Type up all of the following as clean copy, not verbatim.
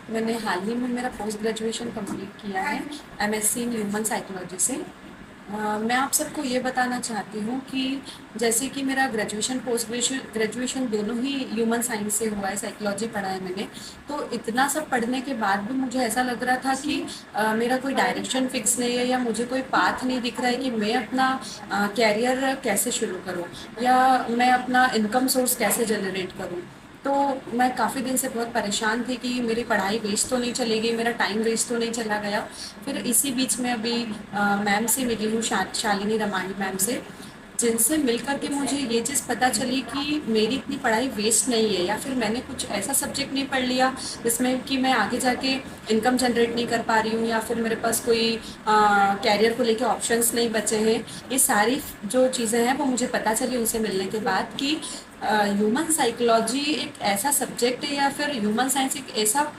मैंने हाल ही में मेरा पोस्ट ग्रेजुएशन कंप्लीट किया है एमएससी इन ह्यूमन साइकोलॉजी से। मैं आप सबको ये बताना चाहती हूँ कि जैसे कि मेरा ग्रेजुएशन पोस्ट ग्रेजुएशन दोनों ही ह्यूमन साइंस से हुआ है, साइकोलॉजी पढ़ा है मैंने। तो इतना सब पढ़ने के बाद भी मुझे ऐसा लग रहा था कि मेरा कोई डायरेक्शन फिक्स नहीं है या मुझे कोई पाथ नहीं दिख रहा है कि मैं अपना कैरियर कैसे शुरू करूँ या मैं अपना इनकम सोर्स कैसे जनरेट करूँ। तो मैं काफ़ी दिन से बहुत परेशान थी कि मेरी पढ़ाई वेस्ट तो नहीं चली गई, मेरा टाइम वेस्ट तो नहीं चला गया। फिर इसी बीच में अभी मैम से मिली हूँ, शालिनी रमानी मैम से, जिनसे मिलकर के मुझे ये चीज़ पता चली कि मेरी इतनी पढ़ाई वेस्ट नहीं है या फिर मैंने कुछ ऐसा सब्जेक्ट नहीं पढ़ लिया जिसमें कि मैं आगे जाके इनकम जनरेट नहीं कर पा रही हूँ या फिर मेरे पास कोई कैरियर को लेके ऑप्शंस नहीं बचे हैं। ये सारी जो चीज़ें हैं वो मुझे पता चली उनसे मिलने के बाद कि ह्यूमन साइकोलॉजी एक ऐसा सब्जेक्ट है या फिर ह्यूमन साइंस एक ऐसा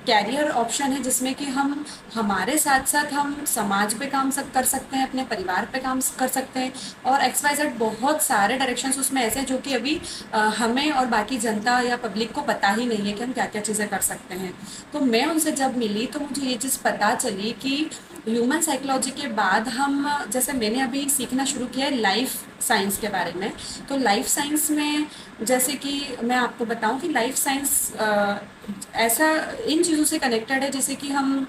कैरियर ऑप्शन है जिसमें कि हम हमारे साथ साथ हम समाज पे काम कर सकते हैं, अपने परिवार पे काम कर सकते हैं और एक्स वाई जेड बहुत सारे डायरेक्शंस उसमें ऐसे हैं जो कि अभी हमें और बाकी जनता या पब्लिक को पता ही नहीं है कि हम क्या क्या चीज़ें कर सकते हैं। तो मैं उनसे जब मिली तो मुझे ये चीज़ पता चली कि ह्यूमन साइकोलॉजी के बाद हम, जैसे मैंने अभी सीखना शुरू किया है लाइफ साइंस के बारे में। तो लाइफ साइंस में जैसे कि मैं आपको बताऊं कि लाइफ साइंस ऐसा इन चीज़ों से कनेक्टेड है जैसे कि हम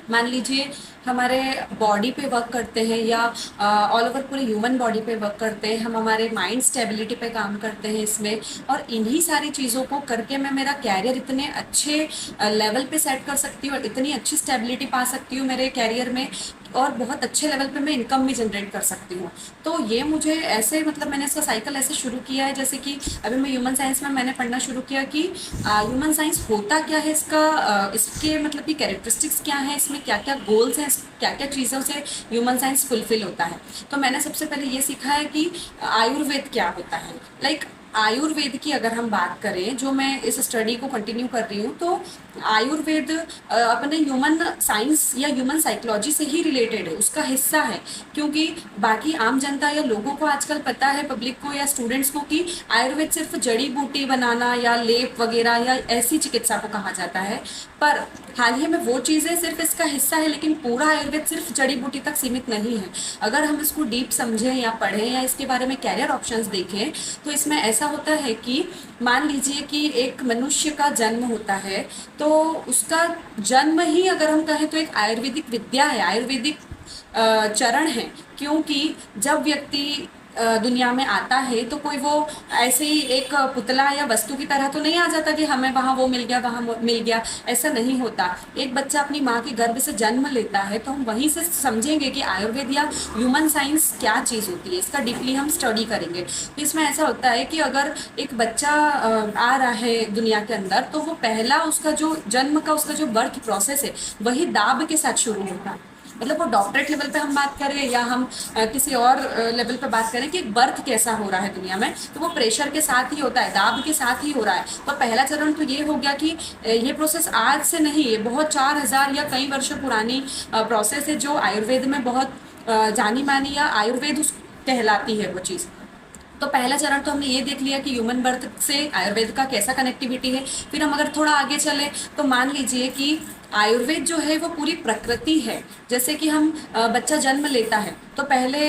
मान लीजिए हमारे बॉडी पे वर्क करते हैं या ऑल ओवर पूरे ह्यूमन बॉडी पे वर्क करते हैं, हम हमारे माइंड स्टेबिलिटी पे काम करते हैं इसमें। और इन्हीं सारी चीज़ों को करके मैं मेरा कैरियर इतने अच्छे लेवल पे सेट कर सकती हूँ और इतनी अच्छी स्टेबिलिटी पा सकती हूँ मेरे कैरियर में और बहुत अच्छे लेवल पे मैं इनकम भी जनरेट कर सकती हूँ। तो ये मुझे ऐसे, मतलब मैंने इसका साइकिल ऐसे शुरू किया है जैसे कि अभी मैं ह्यूमन साइंस में मैंने पढ़ना शुरू किया कि ह्यूमन साइंस होता क्या है, इसका इसके मतलब कि कैरेक्टरिस्टिक्स क्या है, इसमें क्या क्या गोल्स हैं, क्या क्या चीज़ों से ह्यूमन साइंस फुलफिल होता है। तो मैंने सबसे पहले ये सीखा है कि आयुर्वेद क्या होता है। लाइक आयुर्वेद की अगर हम बात करें, जो मैं इस स्टडी को कंटिन्यू कर रही हूँ, तो आयुर्वेद अपने ह्यूमन साइंस या ह्यूमन साइकोलॉजी से ही रिलेटेड है, उसका हिस्सा है। क्योंकि बाकी आम जनता या लोगों को आजकल पता है, पब्लिक को या स्टूडेंट्स को, कि आयुर्वेद सिर्फ जड़ी बूटी बनाना या लेप वगैरह या ऐसी चिकित्सा को कहा जाता है। पर हाल ही में वो चीज़ें सिर्फ इसका हिस्सा है, लेकिन पूरा आयुर्वेद सिर्फ जड़ी बूटी तक सीमित नहीं है। अगर हम इसको डीप समझें या पढ़ें या इसके बारे में कैरियर ऑप्शंस देखें तो इसमें ऐसा होता है कि मान लीजिए कि एक मनुष्य का जन्म होता है, तो उसका जन्म ही अगर हम कहें तो एक आयुर्वेदिक विद्या है, आयुर्वेदिक चरण है। क्योंकि जब व्यक्ति दुनिया में आता है तो कोई वो ऐसे ही एक पुतला या वस्तु की तरह तो नहीं आ जाता कि हमें वहाँ वो मिल गया, वहाँ मिल गया, ऐसा नहीं होता। एक बच्चा अपनी माँ के गर्भ से जन्म लेता है तो हम वहीं से समझेंगे कि आयुर्वेद या ह्यूमन साइंस क्या चीज़ होती है, इसका डीपली हम स्टडी करेंगे। तो इसमें ऐसा होता है कि अगर एक बच्चा आ रहा है दुनिया के अंदर, तो वो पहला उसका जो जन्म का उसका जो बर्थ प्रोसेस है वही दाब के साथ शुरू होता है। मतलब वो डॉक्टरेट लेवल पे हम बात करें या हम किसी और लेवल पे बात करें कि एक बर्थ कैसा हो रहा है दुनिया में, तो वो प्रेशर के साथ ही होता है, दाब के साथ ही हो रहा है। तो पहला चरण तो ये हो गया कि ये प्रोसेस आज से नहीं है, बहुत 4000 या कई वर्षों पुरानी प्रोसेस है, जो आयुर्वेद में बहुत जानी मानी या आयुर्वेद उस कहलाती है वो चीज़। तो पहला चरण तो हमने ये देख लिया कि ह्यूमन बर्थ से आयुर्वेद का कैसा कनेक्टिविटी है। फिर हम अगर थोड़ा आगे चले तो मान लीजिए कि आयुर्वेद जो है वो पूरी प्रकृति है। जैसे कि हम बच्चा जन्म लेता है तो पहले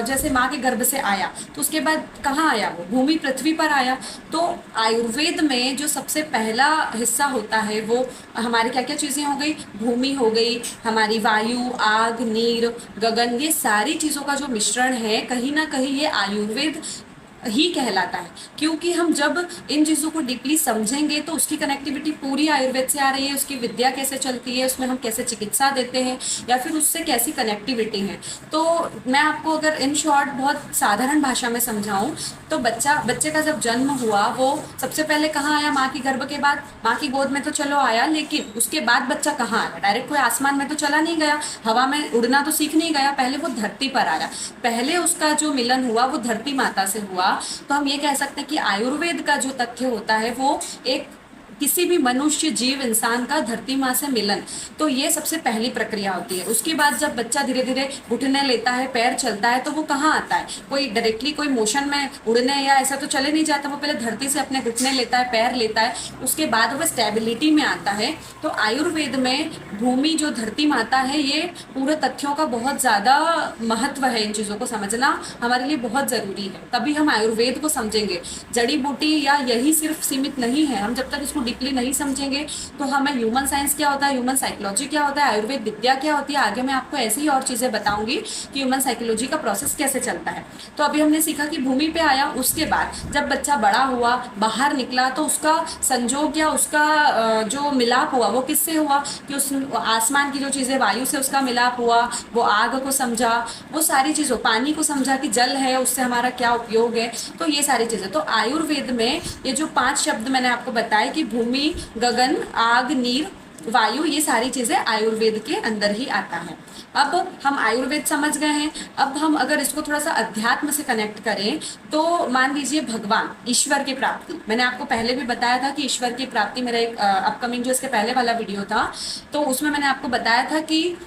जैसे माँ के गर्भ से आया तो उसके बाद कहाँ आया, वो भूमि पृथ्वी पर आया। तो आयुर्वेद में जो सबसे पहला हिस्सा होता है वो हमारी क्या क्या चीज़ें हो गई, भूमि हो गई, हमारी वायु, आग, नीर, गगन, ये सारी चीज़ों का जो मिश्रण है कहीं ना कहीं ये आयुर्वेद ही कहलाता है। क्योंकि हम जब इन चीज़ों को डीपली समझेंगे तो उसकी कनेक्टिविटी पूरी आयुर्वेद से आ रही है, उसकी विद्या कैसे चलती है, उसमें हम कैसे चिकित्सा देते हैं या फिर उससे कैसी कनेक्टिविटी है। तो मैं आपको अगर इन शॉर्ट बहुत साधारण भाषा में समझाऊं तो बच्चे का जब जन्म हुआ वो सबसे पहले कहाँ आया, माँ की गर्भ के बाद। माँ की गोद में तो चलो आया, लेकिन उसके बाद बच्चा कहाँ आया, डायरेक्ट कोई आसमान में तो चला नहीं गया, हवा में उड़ना तो सीख नहीं गया, पहले वो धरती पर आया। पहले उसका जो मिलन हुआ वो धरती माता से हुआ। तो हम ये कह सकते हैं कि आयुर्वेद का जो तथ्य होता है वो एक किसी भी मनुष्य जीव इंसान का धरती माँ से मिलन, तो ये सबसे पहली प्रक्रिया होती है। उसके बाद जब बच्चा धीरे धीरे घुटने लेता है, पैर चलता है, तो वो कहाँ आता है, कोई डायरेक्टली कोई मोशन में उड़ने या ऐसा तो चले नहीं जाता, वो पहले धरती से अपने घुटने लेता है, पैर लेता है, उसके बाद वो स्टेबिलिटी में आता है। तो आयुर्वेद में भूमि जो धरती माता है, ये पूरे तथ्यों का बहुत ज़्यादा महत्व है। इन चीज़ों को समझना हमारे लिए बहुत ज़रूरी है, तभी हम आयुर्वेद को समझेंगे। जड़ी बूटी या यही सिर्फ सीमित नहीं है, हम जब तक इसको डीपली नहीं समझेंगे तो हमें ह्यूमन साइंस क्या होता है, ह्यूमन साइकोलॉजी क्या होता है, आयुर्वेद विद्या क्या होती है, आगे मैं आपको ऐसी ही और चीज़ें बताऊंगी कि ह्यूमन साइकोलॉजी का प्रोसेस कैसे चलता है। तो अभी हमने सीखा कि भूमि पे आया, उसके बाद जब बच्चा बड़ा हुआ, बाहर निकला, तो उसका संजोग या उसका जो मिलाप हुआ वो किससे हुआ, कि उस आसमान की जो चीज़ें, वायु से उसका मिलाप हुआ, वो आग को समझा, वो सारी चीज़ों, पानी को समझा कि जल है, उससे हमारा क्या उपयोग है, तो ये सारी चीज़ें। तो आयुर्वेद में ये जो 5 शब्द मैंने आपको बताए कि भूमि, गगन, आग, नीर, वायु, ये सारी चीज़ें आयुर्वेद के अंदर ही आता है। अब हम आयुर्वेद समझ गए हैं, अब हम अगर इसको थोड़ा सा अध्यात्म से कनेक्ट करें, तो मान लीजिए भगवान, ईश्वर की प्राप्ति। मैंने आपको पहले भी बताया था कि ईश्वर की प्राप्ति, मेरा एक अपकमिंग जो इसके पहले वाला वीडियो था, तो उसमें मैंने आपको बताया था कि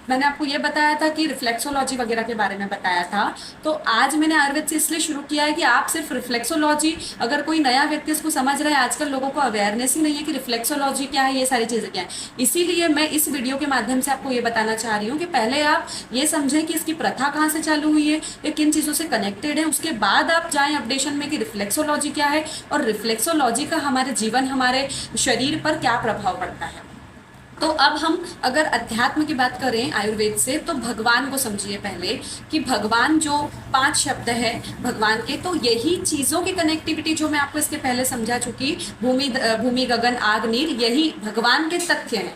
मैंने आपको ये बताया था कि रिफ्लेक्सोलॉजी वगैरह के बारे में बताया था। तो आज मैंने आयुर्वेद से इसलिए शुरू किया है कि आप सिर्फ रिफ्लेक्सोलॉजी, अगर कोई नया व्यक्ति इसको समझ रहा है, आजकल लोगों को अवेयरनेस ही नहीं है कि रिफ्लेक्सोलॉजी क्या है, ये सारी चीज़ें क्या है, इसीलिए मैं इस वीडियो के माध्यम से आपको ये बताना चाह रही हूँ कि पहले आप ये समझें कि इसकी प्रथा कहाँ से चालू हुई है, ये किन चीज़ों से कनेक्टेड है, उसके बाद आप जाएं अपडेशन में कि रिफ्लेक्सोलॉजी क्या है और रिफ्लेक्सोलॉजी का हमारे जीवन, हमारे शरीर पर क्या प्रभाव पड़ता है। तो अब हम अगर अध्यात्म की बात करें आयुर्वेद से, तो भगवान को समझिए पहले कि भगवान जो 5 शब्द है भगवान के, तो यही चीज़ों की कनेक्टिविटी जो मैं आपको इसके पहले समझा चुकी, भूमि, गगन, आग, नीर, यही भगवान के तथ्य हैं।